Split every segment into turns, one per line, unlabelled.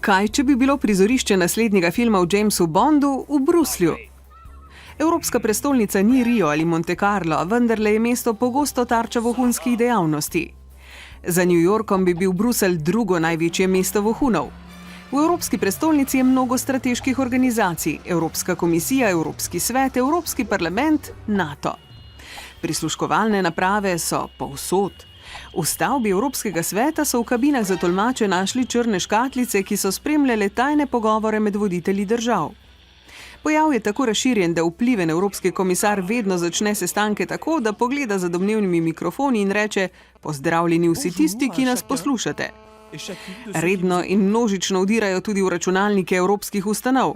Kaj, če bi bilo prizorišče naslednjega filma o Jamesu Bondu v Bruslju? Evropska prestolnica ni Rio ali Monte Carlo, vendarle je mesto pogosto tarča vohunskih dejavnosti. Za New Yorkom bi bil Bruselj drugo največje mesto vohunov. V Evropski prestolnici je mnogo strateških organizacij, Evropska komisija, Evropski svet, Evropski parlament, NATO. Prisluškovalne naprave so povsod. V stavbi Evropskega sveta so v kabinah za tolmače našli črne škatlice, ki so spremljale tajne pogovore med voditelji držav. Pojav je tako razširjen, da vpliven evropski komisar vedno začne sestanke tako, da pogleda za domnevnimi mikrofoni in reče: "Pozdravljeni vsi tisti, ki nas poslušate." Redno in množično vdirajo tudi v računalnike evropskih ustanov.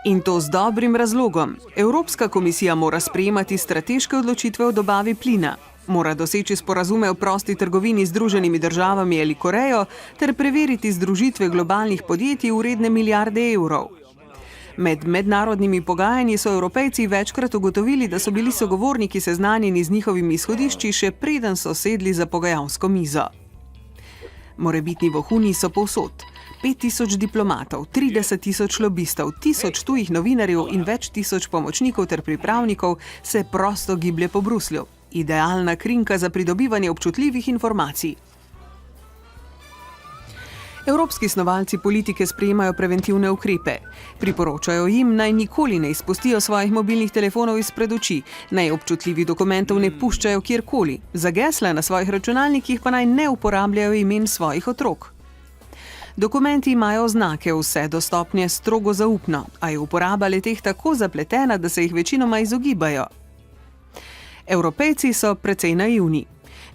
In to z dobrim razlogom. Evropska komisija mora sprejemati strateške odločitve o dobavi plina, mora doseči sporazume o prosti trgovini z Združenimi državami ali Korejo ter preveriti združitve globalnih podjetij vredne milijarde evrov. Med mednarodnimi pogajanji so Evropejci večkrat ugotovili, da so bili sogovorniki seznanjeni z njihovimi izhodišči, še preden so sedli za pogajalsko mizo. Morebitni vohuni so povsod. 5000 diplomatov, 30 000 lobistov, 1000 tujih novinarjev in več tisoč pomočnikov ter pripravnikov se prosto giblje po Bruslju. Idealna krinka za pridobivanje občutljivih informacij. Evropski snovalci politike sprejemajo preventivne ukrepe. Priporočajo jim, naj nikoli ne izpustijo svojih mobilnih telefonov izpred oči, naj občutljivih dokumentov ne puščajo kjerkoli, za gesla na svojih računalnikih pa naj ne uporabljajo imen svojih otrok. Dokumenti imajo oznake vse do stopnje strogo zaupno, a je uporaba le-teh tako zapletena, da se jih večinoma izogibajo. Evropejci so precej naivni.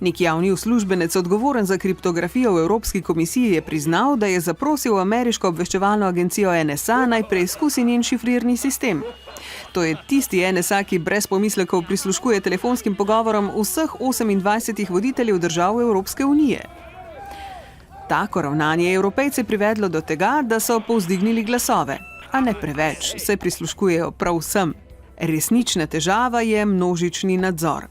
Nek javni uslužbenec odgovoren za kriptografijo v Evropski komisiji je priznal, da je zaprosil ameriško obveščevalno agencijo NSA naj preizkusi njen šifrirni sistem. To je tisti NSA, ki brez pomislekov prisluškuje telefonskim pogovorom vseh 28 voditeljev držav Evropske unije. Tako ravnanje je Evropejce privedlo do tega, da so povzdignili glasove, a ne preveč, se prisluškujejo prav vsem. Resnična težava je množični nadzor.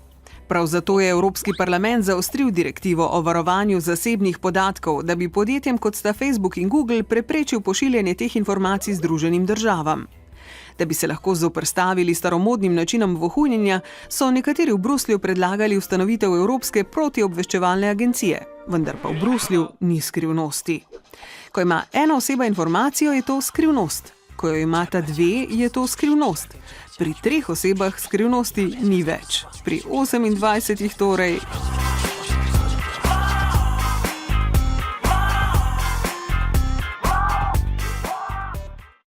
Prav zato je Evropski parlament zaostril direktivo o varovanju zasebnih podatkov, da bi podjetjem kot sta Facebook in Google preprečil pošiljanje teh informacij Združenim državam. Da bi se lahko zoperstavili staromodnim načinom vohunjenja, so nekateri v Bruslju predlagali ustanovitev Evropske protiobveščevalne agencije, vendar pa v Bruslju ni skrivnosti. Ko ima ena oseba informacijo, je to skrivnost. Ko jo imata dve, je to skrivnost. Pri 3 osebah skrivnosti ni več. Pri 28 torej...